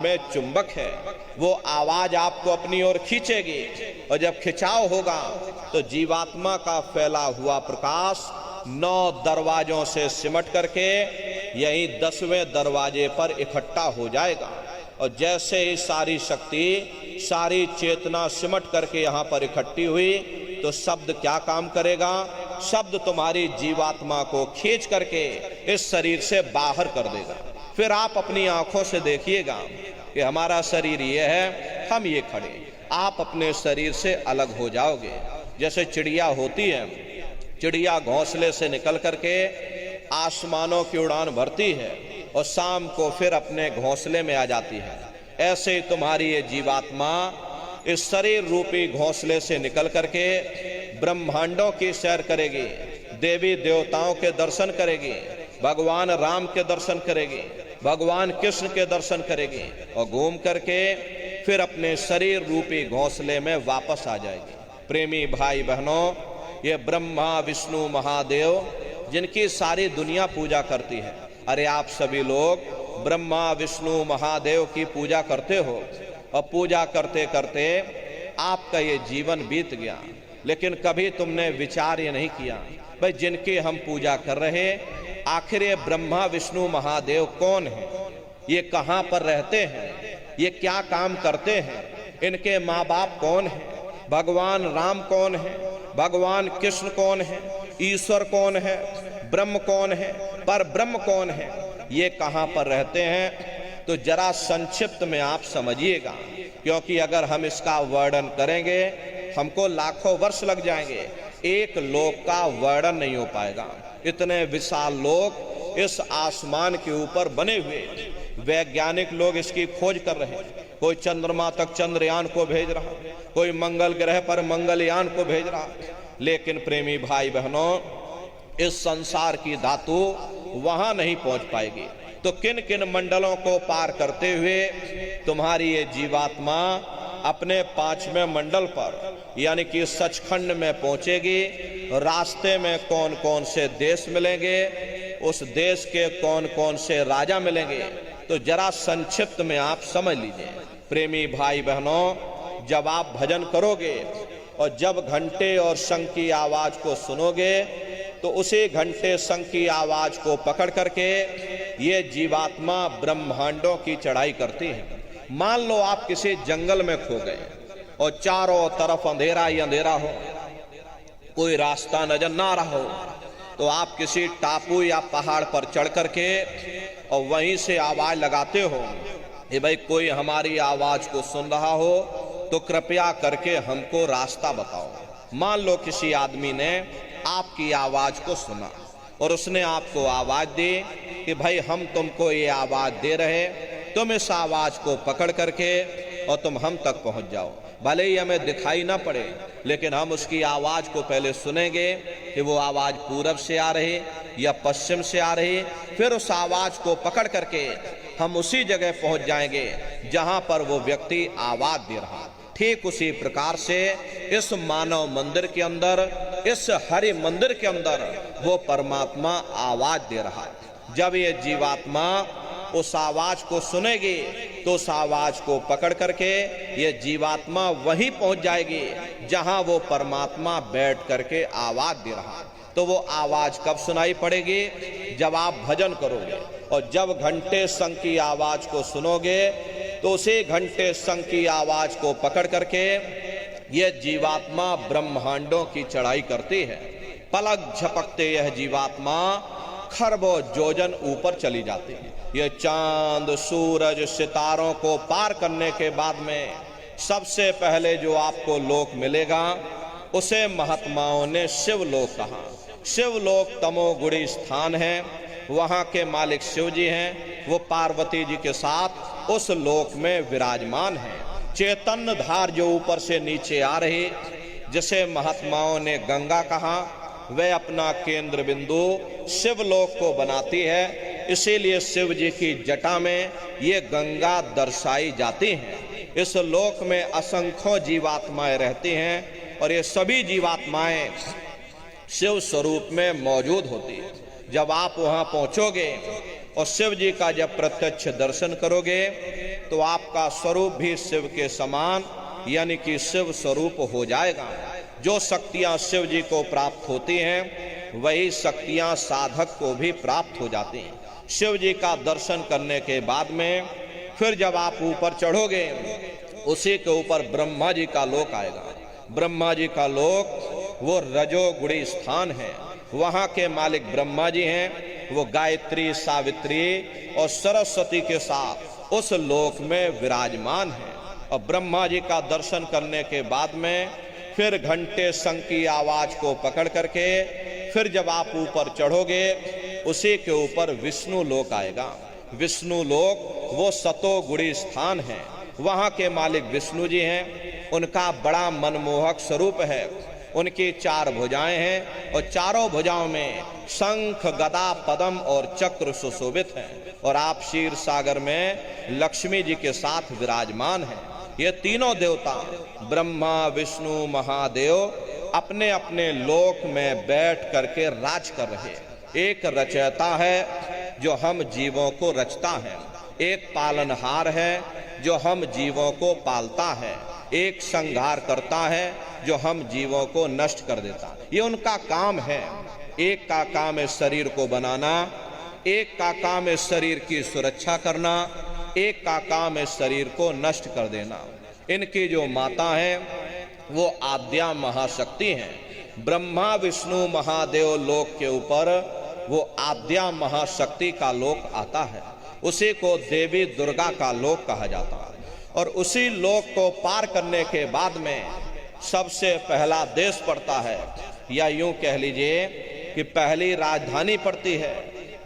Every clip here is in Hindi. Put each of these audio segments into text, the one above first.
में चुंबक है, वो आवाज आपको अपनी ओर खींचेगी और जब खिंचाव होगा तो जीवात्मा का फैला हुआ प्रकाश 9 दरवाजों से सिमट करके यही 10वें दरवाजे पर इकट्ठा हो जाएगा। और जैसे ही सारी शक्ति, सारी चेतना सिमट करके यहाँ पर इकट्ठी हुई तो शब्द क्या काम करेगा? शब्द तुम्हारी जीवात्मा को खींच करके इस शरीर से बाहर कर देगा। फिर आप अपनी आंखों से देखिएगा कि हमारा शरीर ये है, हम ये खड़े। आप अपने शरीर से अलग हो जाओगे। जैसे चिड़िया होती है, चिड़िया घोंसले से निकल करके आसमानों की उड़ान भरती है और शाम को फिर अपने घोंसले में आ जाती है। ऐसे ही तुम्हारी ये जीवात्मा इस शरीर रूपी घोंसले से निकल करके ब्रह्मांडों की सैर करेगी, देवी देवताओं के दर्शन करेगी, भगवान राम के दर्शन करेगी, भगवान कृष्ण के दर्शन करेगी और घूम करके फिर अपने शरीर रूपी घोंसले में वापस आ जाएगी। प्रेमी भाई बहनों, ये ब्रह्मा विष्णु महादेव जिनकी सारी दुनिया पूजा करती है, अरे आप सभी लोग ब्रह्मा विष्णु महादेव की पूजा करते हो और पूजा करते करते आपका ये जीवन बीत गया, लेकिन कभी तुमने विचार ये नहीं किया भाई जिनकी हम पूजा कर रहे, आखिर ये ब्रह्मा विष्णु महादेव कौन है? ये कहाँ पर रहते हैं? ये क्या काम करते हैं? इनके माँ बाप कौन है? भगवान राम कौन है? भगवान कृष्ण कौन है? ईश्वर कौन है? ब्रह्म कौन है? पर ब्रह्म कौन है? ये कहाँ पर रहते हैं? तो जरा संक्षिप्त में आप समझिएगा, क्योंकि अगर हम इसका वर्णन करेंगे हमको लाखों वर्ष लग जाएंगे, एक लोक का वर्णन नहीं हो पाएगा। इतने विशाल लोक इस आसमान के ऊपर बने हुए, वैज्ञानिक लोग इसकी खोज कर रहे हैं। कोई चंद्रमा तक चंद्रयान को भेज रहा, कोई मंगल ग्रह पर मंगलयान को भेज रहा। लेकिन प्रेमी भाई बहनों, इस संसार की धातु वहां नहीं पहुंच पाएगी। तो किन किन मंडलों को पार करते हुए तुम्हारी ये जीवात्मा अपने 5वें मंडल पर यानी कि सचखंड में पहुंचेगी? रास्ते में कौन कौन से देश मिलेंगे, उस देश के कौन कौन से राजा मिलेंगे, तो जरा संक्षिप्त में आप समझ लीजिए। प्रेमी भाई बहनों, जब आप भजन करोगे और जब घंटे और शंख की आवाज को सुनोगे तो उसी घंटे शंख की आवाज को पकड़ करके ये जीवात्मा ब्रह्मांडों की चढ़ाई करती है। मान लो आप किसी जंगल में खो गए और चारों तरफ अंधेरा ही अंधेरा हो, कोई रास्ता नजर ना रहा हो, तो आप किसी टापू या पहाड़ पर चढ़ करके और वहीं से आवाज लगाते हो कि भाई कोई हमारी आवाज को सुन रहा हो तो कृपया करके हमको रास्ता बताओ। मान लो किसी आदमी ने आपकी आवाज को सुना और उसने आपको आवाज दी कि भाई हम तुमको ये आवाज दे रहे, तुम इस आवाज को पकड़ करके और तुम हम तक पहुंच जाओ। भले ही हमें दिखाई ना पड़े, लेकिन हम उसकी आवाज को पहले सुनेंगे कि वो आवाज पूरब से आ रही या पश्चिम से आ रही, फिर उस आवाज को पकड़ करके हम उसी जगह पहुंच जाएंगे जहां पर वो व्यक्ति आवाज दे रहा। ठीक उसी प्रकार से इस मानव मंदिर के अंदर, इस हरि मंदिर के अंदर वो परमात्मा आवाज दे रहा है। जब ये जीवात्मा उस आवाज को सुनेगी तो उस आवाज को पकड़ करके ये जीवात्मा वहीं पहुंच जाएगी जहां वो परमात्मा बैठ करके आवाज दे रहा है। तो वो आवाज कब सुनाई पड़ेगी? जब आप भजन करोगे और जब घंटे शंख की आवाज को सुनोगे तो उसी घंटे शंख की आवाज को पकड़ करके ये जीवात्मा ब्रह्मांडों की चढ़ाई करती है। पलक झपकते यह जीवात्मा खरबों योजन ऊपर चली जाती है। ये चांद सूरज सितारों को पार करने के बाद में सबसे पहले जो आपको लोक मिलेगा उसे महात्माओं ने शिवलोक कहा। शिवलोक तमोगुणी स्थान है, वहां के मालिक शिव जी हैं, वो पार्वती जी के साथ उस लोक में विराजमान है। चैतन्य धार जो ऊपर से नीचे आ रही, जिसे महात्माओं ने गंगा कहा, वह अपना केंद्र बिंदु शिवलोक को बनाती है। इसीलिए शिव जी की जटा में ये गंगा दर्शाई जाती हैं। इस लोक में असंख्यों जीवात्माएं रहती हैं और ये सभी जीवात्माएं शिव स्वरूप में मौजूद होती है। जब आप वहां पहुंचोगे और शिव जी का जब प्रत्यक्ष दर्शन करोगे तो आपका स्वरूप भी शिव के समान यानी कि शिव स्वरूप हो जाएगा। जो शक्तियां शिव जी को प्राप्त होती हैं वही शक्तियां साधक को भी प्राप्त हो जाती हैं। शिव जी का दर्शन करने के बाद में फिर जब आप ऊपर चढ़ोगे, उसी के ऊपर ब्रह्मा जी का लोक आएगा। ब्रह्मा जी का लोक वो रजोगुणी स्थान है। वहां के मालिक ब्रह्मा जी हैं। वो गायत्री, सावित्री और सरस्वती के साथ उस लोक में विराजमान है। और ब्रह्मा जी का दर्शन करने के बाद में फिर घंटे शंख की आवाज को पकड़ करके फिर जब आप ऊपर चढ़ोगे, उसी के ऊपर विष्णु लोक आएगा। विष्णु लोक वो सतोगुणी स्थान है। वहां के मालिक विष्णु जी हैं। उनका बड़ा मनमोहक स्वरूप है। उनकी 4 भुजाएं हैं और चारों भुजाओं में शंख, गदा, पद्म और चक्र सुशोभित हैं। और आप क्षीर सागर में लक्ष्मी जी के साथ विराजमान हैं। ये तीनों देवता ब्रह्मा, विष्णु, महादेव अपने अपने लोक में बैठ करके राज कर रहे हैं। एक रचयिता है जो हम जीवों को रचता है, एक पालनहार है जो हम जीवों को पालता है, एक संहार करता है जो हम जीवों को नष्ट कर देता है। ये उनका काम है। एक का काम है शरीर को बनाना, एक का काम है शरीर की सुरक्षा करना, एक का काम है शरीर को नष्ट कर देना। इनकी जो माता है वो आद्या महाशक्ति हैं। ब्रह्मा, विष्णु, महादेव लोक के ऊपर वो आद्या महाशक्ति का लोक आता है। उसी को देवी दुर्गा का लोक कहा जाता है। और उसी लोक को पार करने के बाद में सबसे पहला देश पड़ता है, या यूं कह लीजिए कि पहली राजधानी पड़ती है,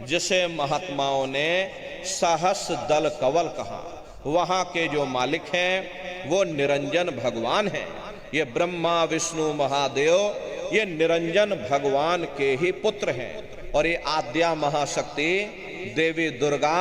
जिसे महात्माओं ने सहस दल कवल कहा। वहां के जो मालिक हैं वो निरंजन भगवान हैं। ये ब्रह्मा, विष्णु, महादेव ये निरंजन भगवान के ही पुत्र हैं। और ये आद्या महाशक्ति देवी दुर्गा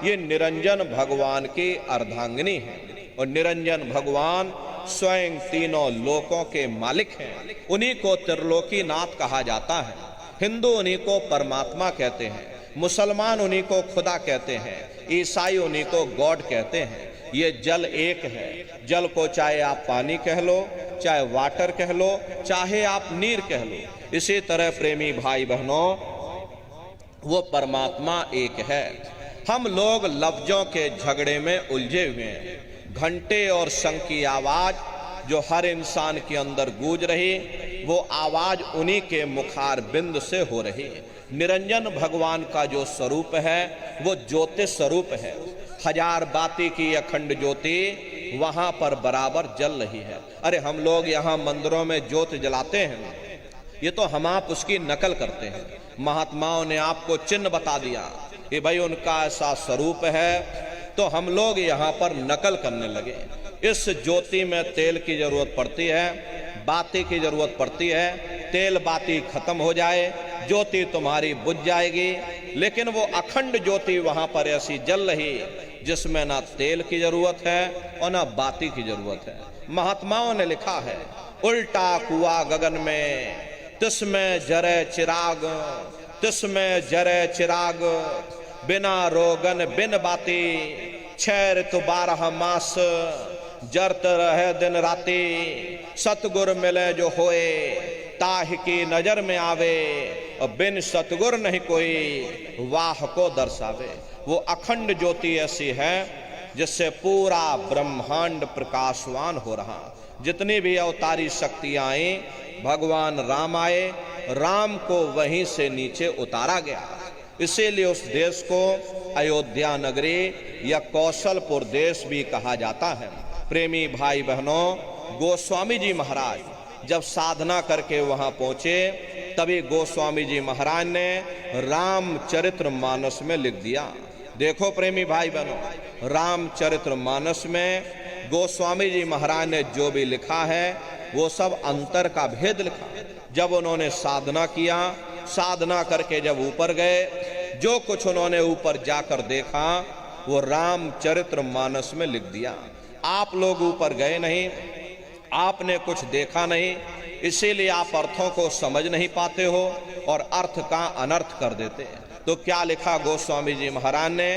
ये निरंजन भगवान की अर्धांगिनी है। और निरंजन भगवान स्वयं तीनों लोकों के मालिक हैं। उन्हीं को त्रिलोकीनाथ कहा जाता है। हिंदू उन्हीं को परमात्मा कहते हैं, मुसलमान उन्हीं को खुदा कहते हैं, ईसाई उन्हीं को गॉड कहते हैं। ये जल एक है। जल को चाहे आप पानी कह लो, चाहे वाटर कह लो, चाहे आप नीर कह लो। इसी तरह प्रेमी भाई बहनों, वो परमात्मा एक है। हम लोग लफ्जों के झगड़े में उलझे हुए हैं। घंटे और शंख की आवाज जो हर इंसान के अंदर गूंज रही, वो आवाज उन्हीं के मुखार बिंद से हो रही। निरंजन भगवान का जो स्वरूप है वो ज्योति स्वरूप है। 1000 बाती की अखंड ज्योति वहां पर बराबर जल रही है। अरे हम लोग यहाँ मंदिरों में ज्योत जलाते हैं, ये तो हम आप उसकी नकल करते हैं। महात्माओं ने आपको चिन्ह बता दिया कि भाई उनका ऐसा स्वरूप है, तो हम लोग यहाँ पर नकल करने लगे। इस ज्योति में तेल की जरूरत पड़ती है, बाती की जरूरत पड़ती है। तेल बाती खत्म हो जाए, ज्योति तुम्हारी बुझ जाएगी। लेकिन वो अखंड ज्योति वहां पर ऐसी जल रही जिसमें ना तेल की जरूरत है और ना बाती की जरूरत है। महात्माओं ने लिखा है, उल्टा कुआ गगन में तिसमें जरे चिराग, तिसमें जरे चिराग, बिना रोगन बिन बाती, 6 ऋतु 12 मास, जरत रहे दिन राती, सतगुर मिले जो होए, ताह की नजर में आवे, और बिन सतगुर नहीं कोई वाह को दर्शावे। वो अखंड ज्योति ऐसी है जिससे पूरा ब्रह्मांड प्रकाशवान हो रहा। जितनी भी अवतारी शक्तियां आई, भगवान राम आए, राम को वहीं से नीचे उतारा गया। इसीलिए उस देश को अयोध्या नगरी या कौशलपुर देश भी कहा जाता है। प्रेमी भाई बहनों, गोस्वामी जी महाराज जब साधना करके वहां पहुंचे, तभी गोस्वामी जी महाराज ने रामचरितमानस में लिख दिया। देखो प्रेमी भाई बहनों, रामचरितमानस में गोस्वामी जी महाराज ने जो भी लिखा है वो सब अंतर का भेद लिखा। जब उन्होंने साधना किया, साधना करके जब ऊपर गए, जो कुछ उन्होंने ऊपर जाकर देखा वो रामचरितमानस में लिख दिया। आप लोग ऊपर गए नहीं, आपने कुछ देखा नहीं, इसीलिए आप अर्थों को समझ नहीं पाते हो और अर्थ का अनर्थ कर देते हैं। तो क्या लिखा गोस्वामी जी महाराज ने?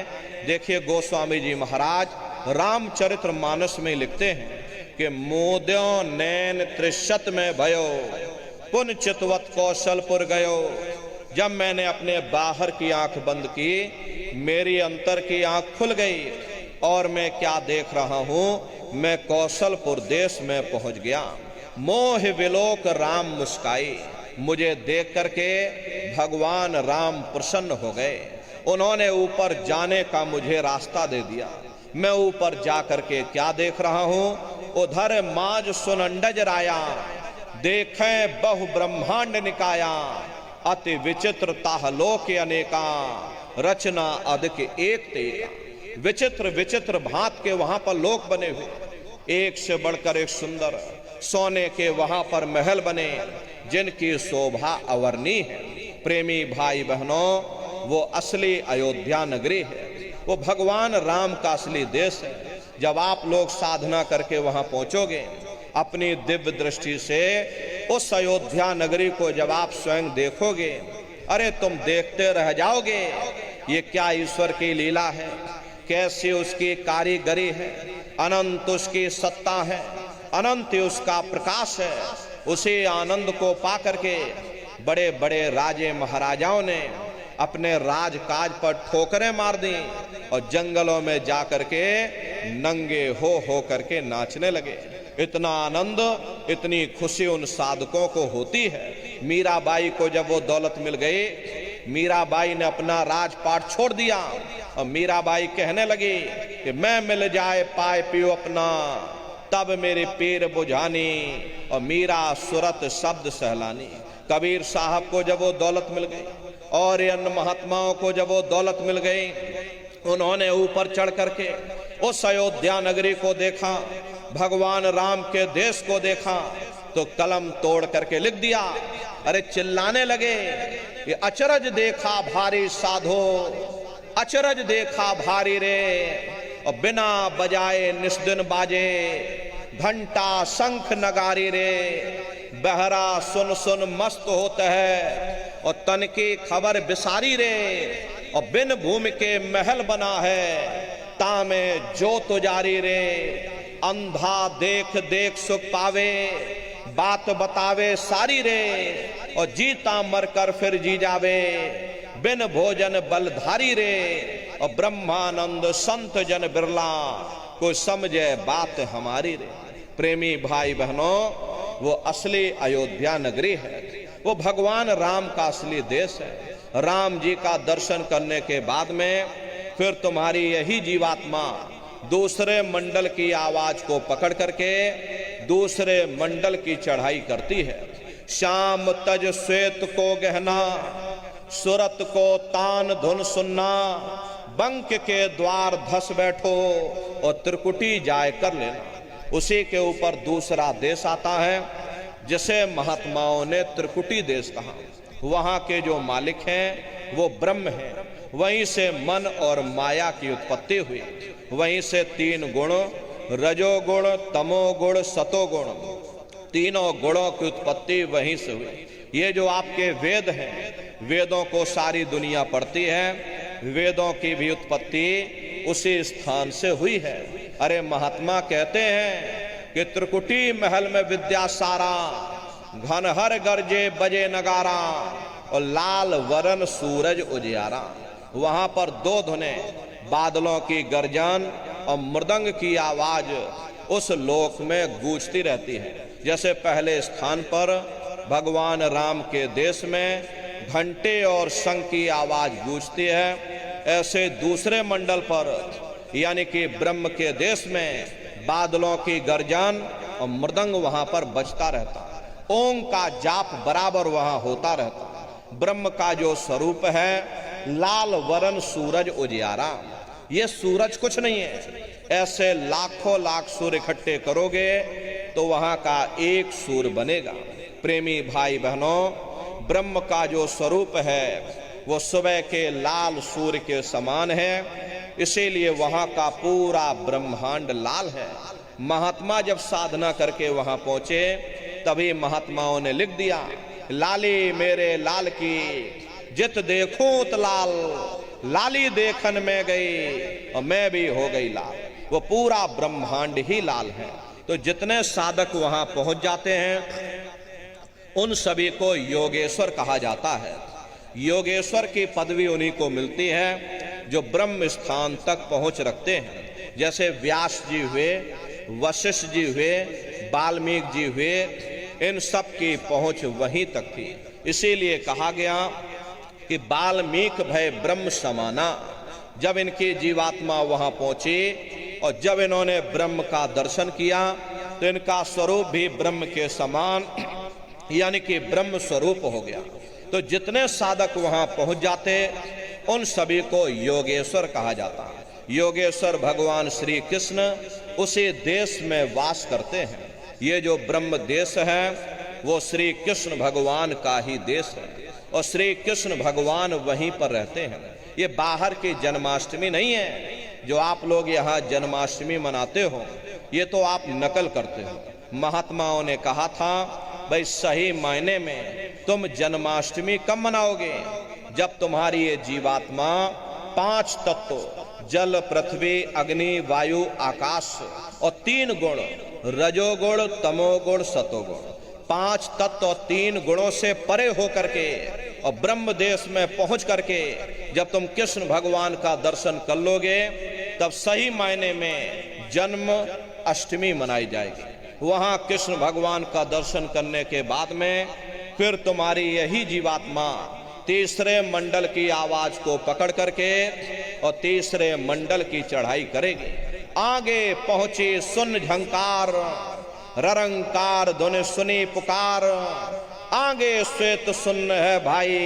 देखिए, गोस्वामी जी महाराज रामचरित्र मानस में लिखते हैं कि मोद्यो नैन त्रिशत में भयो पुन चितवत कौशलपुर गयो। जब मैंने अपने बाहर की आंख बंद की, मेरी अंतर की आंख खुल गई और मैं क्या देख रहा हूं, मैं कौशलपुर देश में पहुंच गया। मोह विलोक राम मुस्काई, मुझे देख करके भगवान राम प्रसन्न हो गए। उन्होंने ऊपर जाने का मुझे रास्ता दे दिया। मैं ऊपर जा करके क्या देख रहा हूं, उधर माज सुनंडज राया, देखें बहु ब्रह्मांड निकाया, अति विचित्र ताहलोक अनेका, रचना अधिक एक तेका। विचित्र विचित्र भांत के वहां पर लोक बने हुए, एक से बढ़कर एक सुंदर। सोने के वहां पर महल बने जिनकी शोभा अवर्णीय है। प्रेमी भाई बहनों, वो असली अयोध्या नगरी है, वो भगवान राम का असली देश है। जब आप लोग साधना करके वहां पहुंचोगे, अपनी दिव्य दृष्टि से उस अयोध्या नगरी को जब आप स्वयं देखोगे, अरे तुम देखते रह जाओगे, ये क्या ईश्वर की लीला है, कैसी उसकी कारीगरी है, अनंत उसकी सत्ता है, अनंत उसका प्रकाश है। उसी आनंद को पा करके बड़े बड़े राजे महाराजाओं ने अपने राजकाज पर ठोकरें मार दी और जंगलों में जा करके नंगे हो करके नाचने लगे। इतना आनंद, इतनी खुशी उन साधकों को होती है। मीराबाई को जब वो दौलत मिल गई, मीराबाई ने अपना राजपाट छोड़ दिया और मीराबाई कहने लगी कि मैं मिल जाए पाए पियो अपना, तब मेरे पीर बुझानी, और मीरा सुरत शब्द सहलानी। कबीर साहब को जब वो दौलत मिल गई और अन्य महात्माओं को जब वो दौलत मिल गई, उन्होंने ऊपर चढ़ करके उस अयोध्या नगरी को देखा, भगवान राम के देश को देखा, तो कलम तोड़ करके लिख दिया। अरे चिल्लाने लगे, ये अचरज देखा भारी साधो, अचरज देखा भारी रे, और बिना बजाए निस्दिन बाजे, घंटा शंख नगारी रे, बहरा सुन सुन मस्त होता है, और तन की खबर बिसारी रे, और बिन भूमि के महल बना है, तामे जो तुजारी रे, अंधा देख देख सुख पावे, बात बतावे सारी रे, और जीता मरकर फिर जी जावे, बिन भोजन बलधारी रे, और ब्रह्मानंद संत जन बिरला, कोई समझे बात हमारी रे। प्रेमी भाई बहनों, वो असली अयोध्या नगरी है, वो भगवान राम का असली देश है। राम जी का दर्शन करने के बाद में फिर तुम्हारी यही जीवात्मा दूसरे मंडल की आवाज को पकड़ करके दूसरे मंडल की चढ़ाई करती है। श्याम तज श्वेत को गहना, सुरत को तान धुन सुनना, बंक के द्वार धस बैठो, और त्रिकुटी जाय कर लेना। उसी के ऊपर दूसरा देश आता है जिसे महात्माओं ने त्रिकुटी देश कहा। वहां के जो मालिक हैं वो ब्रह्म हैं, वहीं से मन और माया की उत्पत्ति हुई, वहीं से तीन गुण रजोगुण तमोगुण सतोगुण, तीनों गुणों की उत्पत्ति वहीं से हुई। ये जो आपके वेद हैं, वेदों को सारी दुनिया पढ़ती है, वेदों की भी उत्पत्ति उसी स्थान से हुई है। अरे महात्मा कहते हैं कि त्रिकुटी महल में विद्या सारा, घनहर गरजे बजे नगारा, और लाल वरन सूरज उजियारा। वहां पर दो धुने, बादलों की गर्जन और मृदंग की आवाज उस लोक में गूंजती रहती है। जैसे पहले स्थान पर भगवान राम के देश में घंटे और शंख की आवाज गूंजती है, ऐसे दूसरे मंडल पर यानी कि ब्रह्म के देश में बादलों की गर्जन और मृदंग वहां पर बजता रहता, ओम का जाप बराबर वहां होता रहता। ब्रह्म का जो स्वरूप है लाल वरण सूरज उजियारा, ये सूरज कुछ नहीं है। ऐसे लाखों लाख सूर्य इकट्ठे करोगे तो वहां का एक सूर्य बनेगा। प्रेमी भाई बहनों, ब्रह्म का जो स्वरूप है वो सुबह के लाल सूर्य के समान है, इसीलिए वहां का पूरा ब्रह्मांड लाल है। महात्मा जब साधना करके वहां पहुंचे तभी महात्माओं ने लिख दिया, लाली मेरे लाल की जित देखूं त लाल, लाली देखन में गई और मैं भी हो गई लाल। वो पूरा ब्रह्मांड ही लाल है। तो जितने साधक वहां पहुंच जाते हैं उन सभी को योगेश्वर कहा जाता है। योगेश्वर की पदवी उन्हीं को मिलती है जो ब्रह्म स्थान तक पहुंच रखते हैं। जैसे व्यास जी हुए, वशिष्ठ जी हुए, वाल्मीकि जी हुए, इन सब की पहुंच वहीं तक थी। इसीलिए कहा गया कि वाल्मीकि भय ब्रह्म समाना। जब इनकी जीवात्मा वहां पहुंची और जब इन्होंने ब्रह्म का दर्शन किया तो इनका स्वरूप भी ब्रह्म के समान यानी कि ब्रह्म स्वरूप हो गया। तो जितने साधक वहां पहुंच जाते उन सभी को योगेश्वर कहा जाता है। योगेश्वर भगवान श्री कृष्ण उसी देश में वास करते हैं। ये जो ब्रह्म देश है वो श्री कृष्ण भगवान का ही देश है और श्री कृष्ण भगवान वहीं पर रहते हैं। ये बाहर की जन्माष्टमी नहीं है जो आप लोग यहाँ जन्माष्टमी मनाते हो, ये तो आप नकल करते हो। महात्माओं ने कहा था भाई सही मायने में तुम जन्माष्टमी कब मनाओगे? जब तुम्हारी ये जीवात्मा 5 तत्व जल, पृथ्वी, अग्नि, वायु, आकाश और 3 गुण रजोगुण, तमोगुण, सतोगुण, 5 तत्व और 3 गुणों से परे होकर के और ब्रह्म देश में पहुंच करके जब तुम कृष्ण भगवान का दर्शन कर लोगे तब सही मायने में जन्म अष्टमी मनाई जाएगी। वहां कृष्ण भगवान का दर्शन करने के बाद में फिर तुम्हारी यही जीवात्मा तीसरे मंडल की आवाज को पकड़ करके और तीसरे मंडल की चढ़ाई करेगी। आगे पहुंची सुन झंकार, ररंकार ध्वनि सुनी पुकार, आगे श्वेत सुन्न है भाई,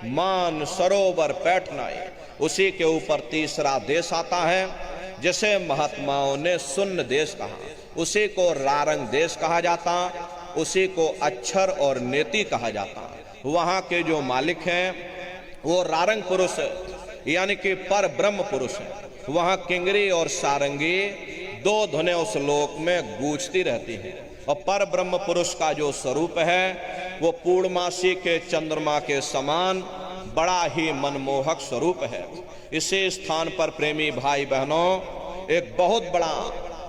मान सरोवर बैठना। उसी के ऊपर तीसरा देश आता है जिसे महात्माओं ने सुन्न देश कहा। उसी को रारंग देश कहा जाता, उसी को अक्षर और नेति कहा जाता। वहां के जो मालिक हैं वो रारंग पुरुष यानी कि पर ब्रह्म पुरुष है। वहां किंगरी और सारंगी 2 धुनें उस लोक में गूंजती रहती हैं और पर ब्रह्म पुरुष का जो स्वरूप है वो पूर्णमासी के चंद्रमा के समान बड़ा ही मनमोहक स्वरूप है। इसी स्थान पर प्रेमी भाई बहनों एक बहुत बड़ा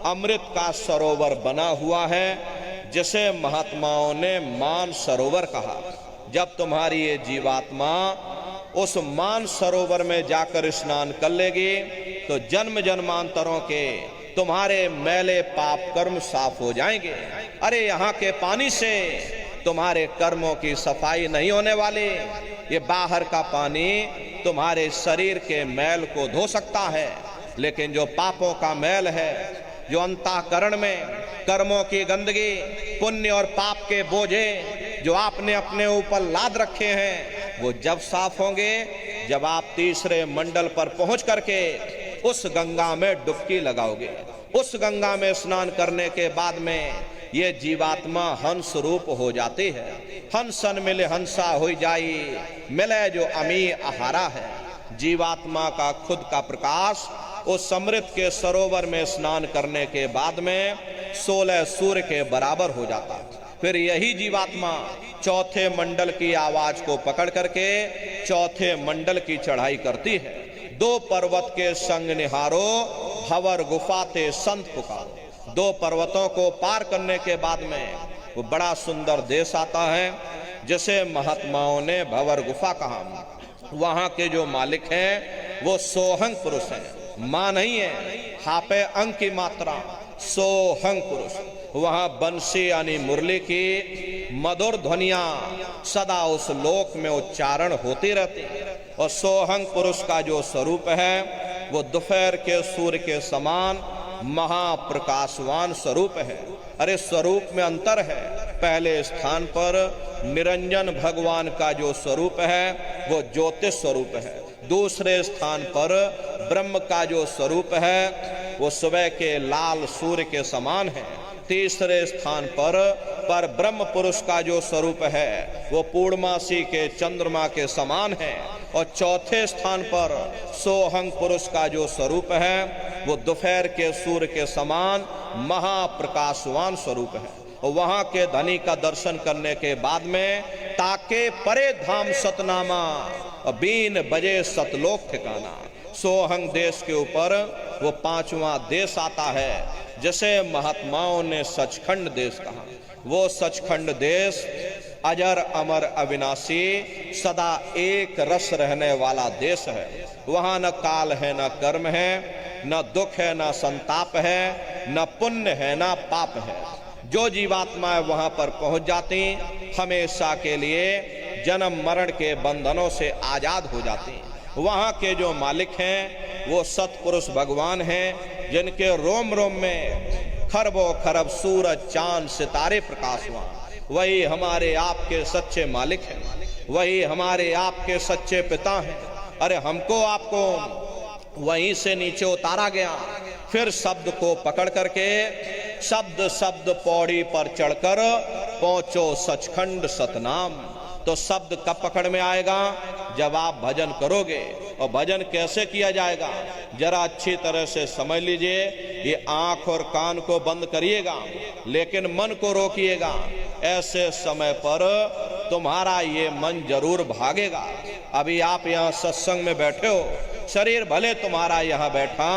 अमृत का सरोवर बना हुआ है जिसे महात्माओं ने मान सरोवर कहा। जब तुम्हारी ये जीवात्मा उस मान सरोवर में जाकर स्नान कर लेगी तो जन्म जन्मांतरों के तुम्हारे मैले पाप कर्म साफ हो जाएंगे। अरे यहाँ के पानी से तुम्हारे कर्मों की सफाई नहीं होने वाली। ये बाहर का पानी तुम्हारे शरीर के मैल को धो सकता है, लेकिन जो पापों का मैल है, जो अंतःकरण में कर्मों की गंदगी, पुण्य और पाप के बोझे जो आपने अपने ऊपर लाद रखे हैं, वो जब साफ होंगे जब आप तीसरे मंडल पर पहुंच करके उस गंगा में डुबकी लगाओगे। उस गंगा में स्नान करने के बाद में ये जीवात्मा हंस रूप हो जाती है। हंसन मिले हंसा हो जाई, मिले जो अमी आहारा है। जीवात्मा का खुद का प्रकाश उस अमृत के सरोवर में स्नान करने के बाद में 16 सूर्य के बराबर हो जाता। फिर यही जीवात्मा चौथे मंडल की आवाज को पकड़ करके चौथे मंडल की चढ़ाई करती है। 2 पर्वत के संग निहारो, भंवर गुफा ते संत पुकारो। 2 पर्वतों को पार करने के बाद में वो बड़ा सुंदर देश आता है जिसे महात्माओं ने भंवर गुफा कहा। वहां के जो मालिक हैं वो सोहंग पुरुष हैं, मां नहीं है, हापे अंग की मात्रा, सोहंग पुरुष। वहां बंसी यानी मुरली की मधुर ध्वनियां सदा उस लोक में उच्चारण होती रहती है। और सोहंग पुरुष का जो स्वरूप है वो दोपहर के सूर्य के समान महाप्रकाशवान स्वरूप है। अरे स्वरूप में अंतर है। पहले स्थान पर निरंजन भगवान का जो स्वरूप है वो ज्योतिष स्वरूप है। दूसरे स्थान पर ब्रह्म का जो स्वरूप है वो सुबह के लाल सूर्य के समान है। तीसरे स्थान पर ब्रह्म पुरुष का जो स्वरूप है वो पूर्णमासी के चंद्रमा के समान है। और चौथे स्थान पर सोहंग पुरुष का जो स्वरूप है वो दोपहर के सूर्य के समान महाप्रकाशवान स्वरूप है। और वहां के धनी का दर्शन करने के बाद में ताके परे धाम सतनामा, बीन बजे सतलोक ठिकाना। सोहंग देश के ऊपर वो पांचवा देश आता है, जैसे महात्माओं ने सचखंड देश कहा। वो सचखंड देश अजर अमर अविनाशी सदा एक रस रहने वाला देश है। वहां न काल है, न कर्म है, न दुख है, न संताप है, न पुण्य है, न पाप है। जो जीवात्माएं वहां पर पहुंच जाती हमेशा के लिए जन्म मरण के बंधनों से आजाद हो जाती हैं। वहां के जो मालिक हैं वो सतपुरुष भगवान हैं, जिनके रोम रोम में खरबों खरब सूरज चांद सितारे प्रकाशवान। वही हमारे आपके सच्चे मालिक हैं, वही हमारे आपके सच्चे पिता हैं। अरे हमको आपको वहीं से नीचे उतारा गया, फिर शब्द को पकड़ करके शब्द शब्द पौड़ी पर चढ़कर पहुंचो सचखंड सतनाम। तो शब्द कब पकड़ में आएगा? जब आप भजन करोगे। और भजन कैसे किया जाएगा जरा अच्छी तरह से समझ लीजिए। ये आंख और कान को बंद करिएगा, लेकिन मन को रोकिएगा। ऐसे समय पर तुम्हारा ये मन जरूर भागेगा। अभी आप यहाँ सत्संग में बैठे हो, शरीर भले तुम्हारा यहाँ बैठा,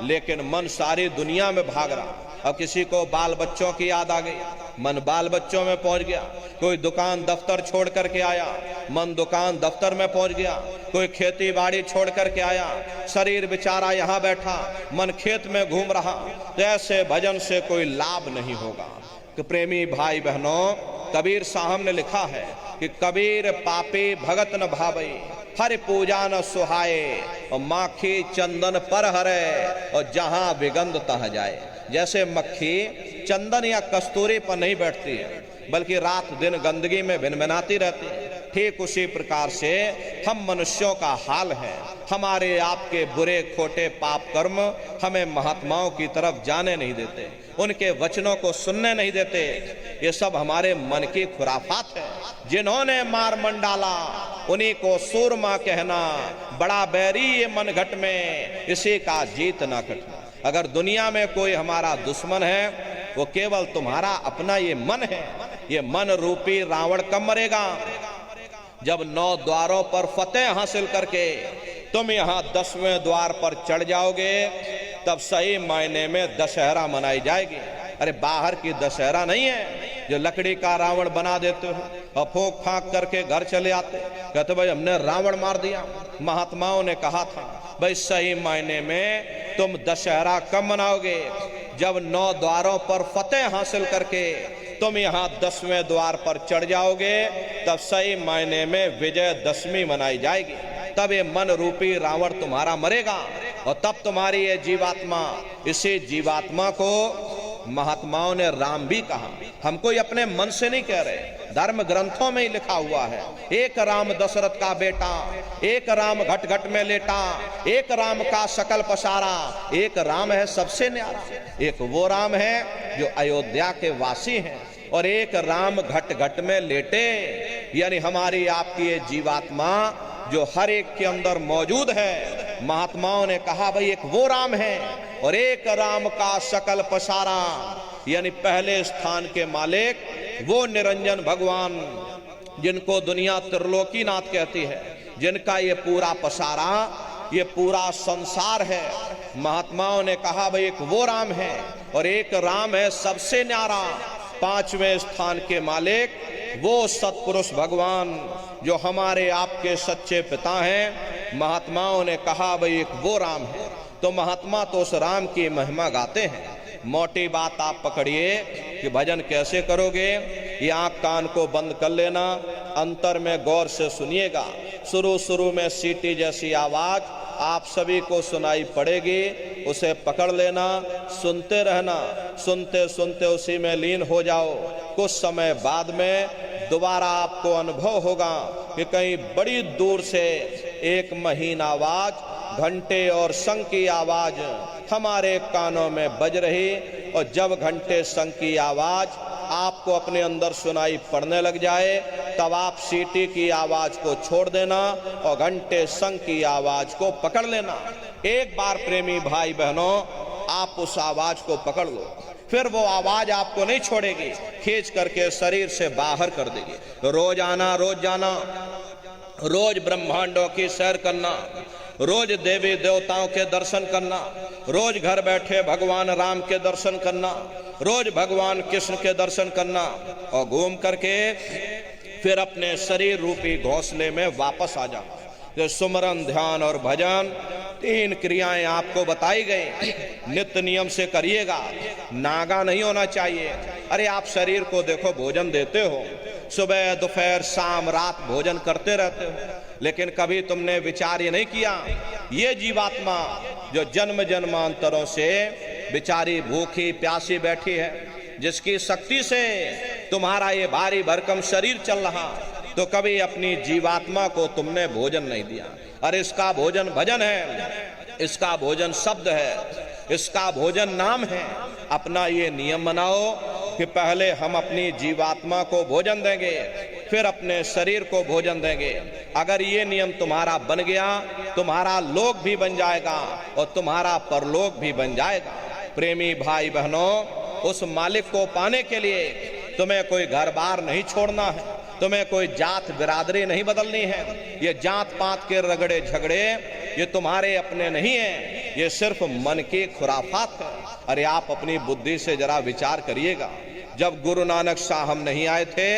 लेकिन मन सारी दुनिया में भाग रहा। अब किसी को बाल बच्चों की याद आ गई, मन बाल बच्चों में पहुंच गया। कोई दुकान दफ्तर छोड़ करके आया, मन दुकान दफ्तर में पहुंच गया। कोई खेती बाड़ी छोड़ करके आया, शरीर बेचारा यहाँ बैठा, मन खेत में घूम रहा। तो ऐसे भजन से कोई लाभ नहीं होगा। कि प्रेमी भाई बहनों, कबीर साहब ने लिखा है कि कबीर पापी भगत न भावई, हरि पूजा न सुहाए, और माखी चंदन पर हरे, और जहां विगंध तह जाए। जैसे मक्खी चंदन या कस्तूरी पर नहीं बैठती है, बल्कि रात दिन गंदगी में भिनभिनाती रहती है, ठीक उसी प्रकार से हम मनुष्यों का हाल है। हमारे आपके बुरे खोटे पाप कर्म हमें महात्माओं की तरफ जाने नहीं देते, उनके वचनों को सुनने नहीं देते। ये सब हमारे मन की खुराफात है। जिन्होंने मार मन डाला उन्हीं को सूरमा कहना, बड़ा बैरी ये मन घट में, इसी का जीत ना कटना। अगर दुनिया में कोई हमारा दुश्मन है, वो केवल तुम्हारा अपना ये मन है। ये मन रूपी रावण कब मरेगा? जब 9 द्वारों पर फतेह हासिल करके तुम यहाँ 10वें द्वार पर चढ़ जाओगे, तब सही मायने में दशहरा मनाई जाएगी। अरे बाहर की दशहरा नहीं है जो लकड़ी का रावण बना देते हो और फूंक फांक करके घर चले आते, कहते भाई हमने रावण मार दिया। महात्माओं ने कहा था भाई सही मायने में तुम दशहरा कब मनाओगे? जब 9 द्वारों पर फतेह हासिल करके तुम यहाँ 10वें द्वार पर चढ़ जाओगे, तब सही मायने में विजयदशमी मनाई जाएगी। तब ये मन रूपी रावण तुम्हारा मरेगा, और तब तुम्हारी ये जीवात्मा, इसी जीवात्मा को महात्माओं ने राम भी कहा। हमको ये अपने मन से नहीं कह रहे, धर्म ग्रंथों में ही लिखा हुआ है। एक राम दशरथ का बेटा, एक राम घट घट में लेटा, एक राम का सकल पसारा, एक राम है सबसे न्यारा। एक वो राम है जो अयोध्या के वासी हैं, और एक राम घट घट में लेटे, यानी हमारी आपकी ये जीवात्मा जो हर एक के अंदर मौजूद है। महात्माओं ने कहा भाई एक वो राम है, और एक राम का सकल पसारा, यानी पहले स्थान के मालिक वो निरंजन भगवान, जिनको दुनिया त्रिलोकीनाथ कहती है, जिनका ये पूरा पसारा, ये पूरा संसार है। महात्माओं ने कहा भाई एक वो राम है, और एक राम है सबसे न्यारा, 5वें स्थान के मालिक वो सतपुरुष भगवान जो हमारे आपके सच्चे पिता हैं। महात्माओं ने कहा भाई एक वो राम है। तो महात्मा तो उस राम की महिमा गाते हैं। मोटी बात आप पकड़िए कि भजन कैसे करोगे। ये आँख कान को बंद कर लेना, अंतर में गौर से सुनिएगा। शुरू में सीटी जैसी आवाज आप सभी को सुनाई पड़ेगी, उसे पकड़ लेना, सुनते रहना, सुनते सुनते उसी में लीन हो जाओ। कुछ समय बाद में दोबारा आपको अनुभव होगा कि कहीं बड़ी दूर से एक महीन आवाज, घंटे और शंख की आवाज हमारे कानों में बज रही, और जब घंटे शंख की आवाज आपको अपने अंदर सुनाई पड़ने लग जाए, तब आप सीटी की आवाज को छोड़ देना और घंटे शंख की आवाज को पकड़ लेना। एक बार प्रेमी भाई बहनों आप उस आवाज को पकड़ लो, फिर वो आवाज आपको नहीं छोड़ेगी, खींच करके शरीर से बाहर कर देगी। रोज आना, रोज जाना, रोज ब्रह्मांडों की सैर करना, रोज देवी देवताओं के दर्शन करना, रोज घर बैठे भगवान राम के दर्शन करना, रोज भगवान कृष्ण के दर्शन करना और घूम करके फिर अपने शरीर रूपी घोंसले में वापस आ जाना। जो सुमरन, ध्यान और भजन, 3 क्रियाएं आपको बताई गई, नित्य नियम से करिएगा। नागा नहीं होना चाहिए। अरे आप शरीर को देखो, भोजन देते हो, सुबह दोपहर शाम रात भोजन करते रहते हो, लेकिन कभी तुमने विचार ये नहीं किया, ये जीवात्मा जो जन्म जन्मांतरों से बेचारी भूखी प्यासी बैठी है, जिसकी शक्ति से तुम्हारा ये भारी भरकम शरीर चल रहा, तो कभी अपनी जीवात्मा को तुमने भोजन नहीं दिया। अरे इसका भोजन भजन है, इसका भोजन शब्द है, इसका भोजन नाम है। अपना ये नियम बनाओ कि पहले हम अपनी जीवात्मा को भोजन देंगे, फिर अपने शरीर को भोजन देंगे। अगर ये नियम तुम्हारा बन गया, तुम्हारा लोक भी बन जाएगा और तुम्हारा परलोक भी बन जाएगा। प्रेमी भाई बहनों, उस मालिक को पाने के लिए तुम्हें कोई घर बार नहीं छोड़ना है, तुम्हें कोई जात बिरादरी नहीं बदलनी है। ये जात पात के रगड़े झगड़े ये तुम्हारे अपने नहीं है, ये सिर्फ मन की खुराफात है। अरे आप अपनी बुद्धि से जरा विचार करिएगा। जब गुरु नानक साहब नहीं आए थे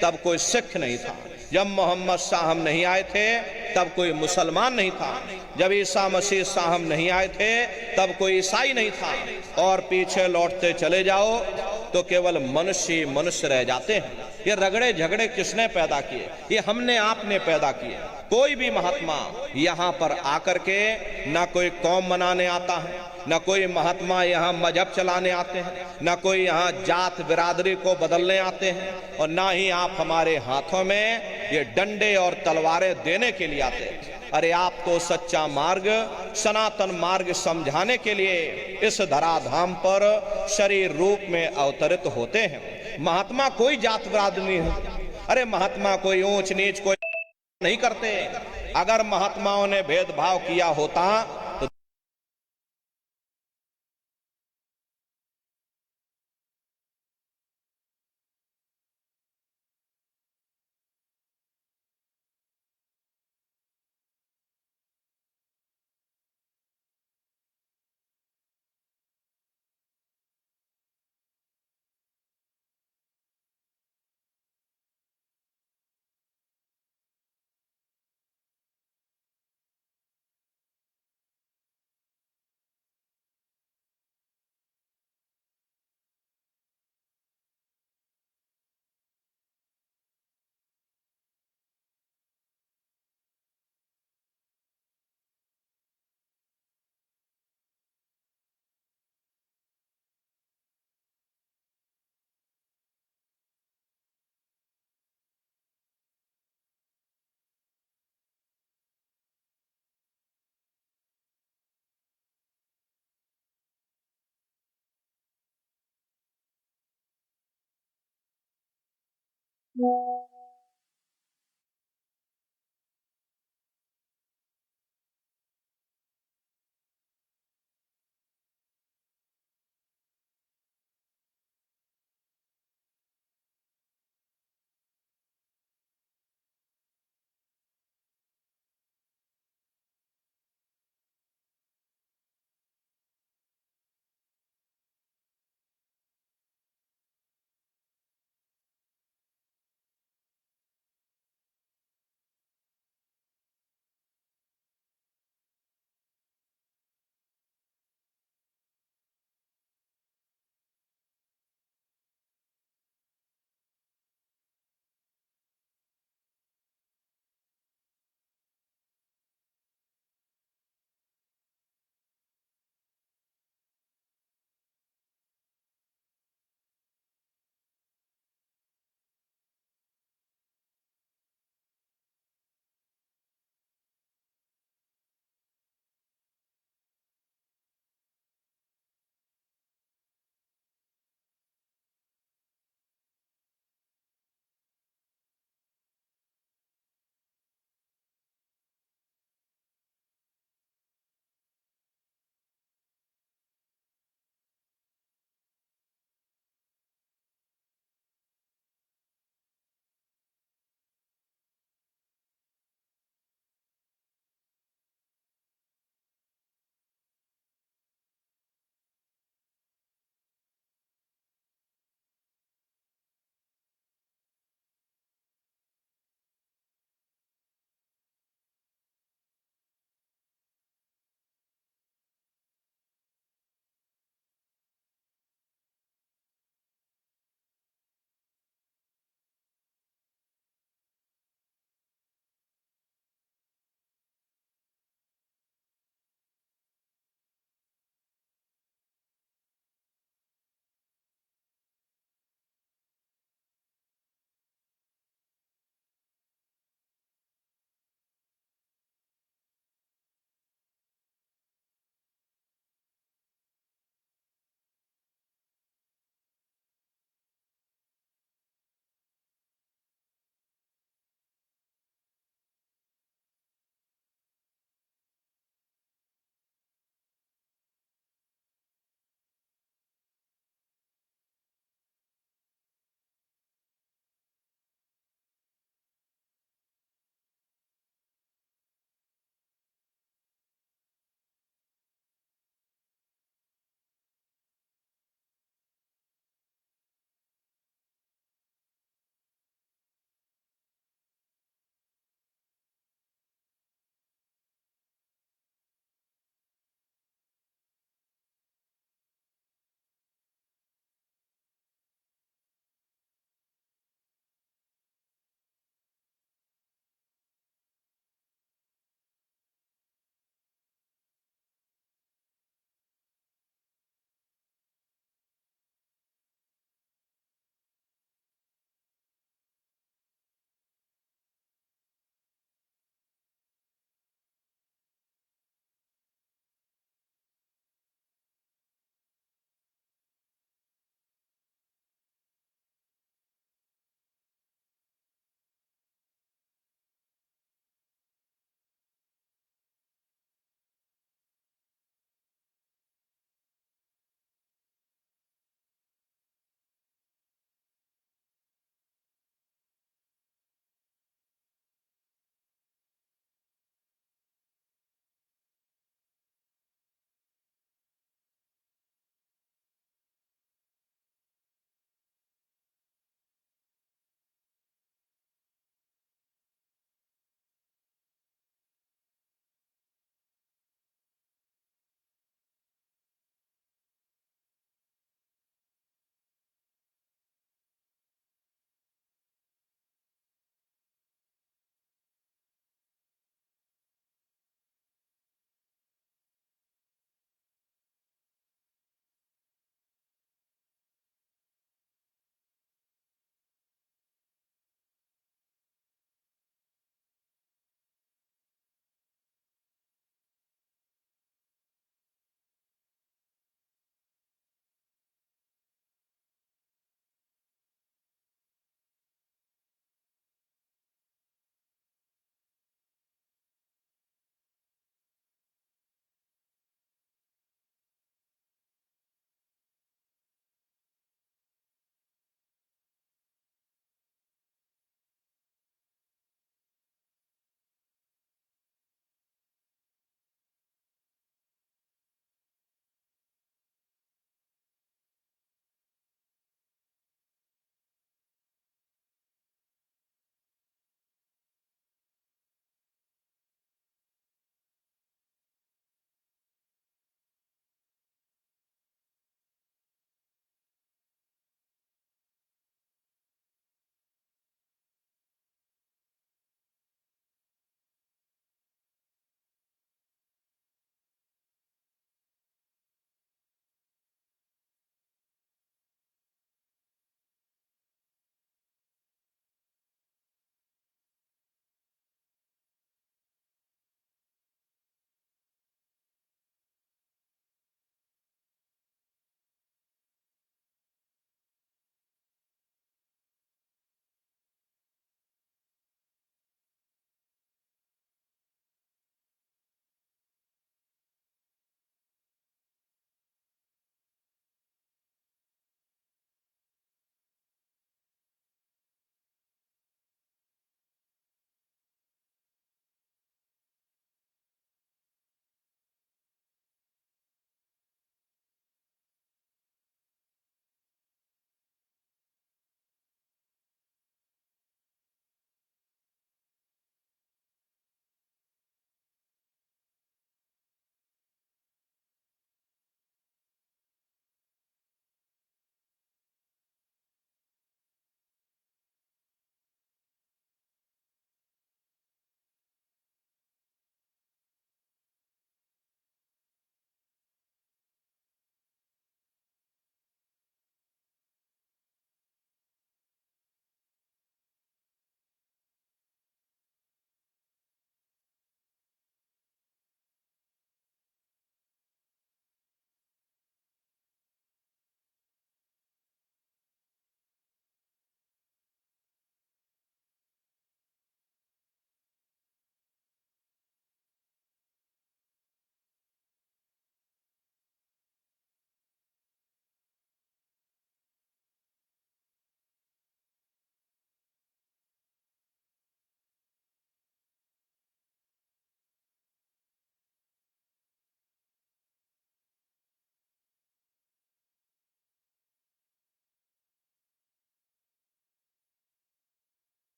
तब कोई सिख नहीं था, जब मोहम्मद साहब नहीं आए थे तब कोई मुसलमान नहीं था, जब ईसा मसीह साहब नहीं आए थे तब कोई ईसाई नहीं था, और पीछे लौटते चले जाओ तो केवल मनुष्य मनुष्य रह जाते हैं। ये रगड़े झगड़े किसने पैदा किए? ये हमने आपने पैदा किए। कोई भी महात्मा यहाँ पर आकर के ना कोई कौम मनाने आता है, ना कोई महात्मा यहाँ मजहब चलाने आते हैं, ना कोई यहाँ जात बिरादरी को बदलने आते हैं, और ना ही आप हमारे हाथों में ये डंडे और तलवारें देने के लिए आते हैं। अरे आप तो सच्चा मार्ग, सनातन मार्ग समझाने के लिए इस धराधाम पर शरीर रूप में अवतरित होते हैं। महात्मा कोई जात बिरादरी नहीं है। अरे महात्मा कोई ऊंच नीच कोई नहीं करते। अगर महात्माओं ने भेदभाव किया होता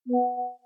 Yeah.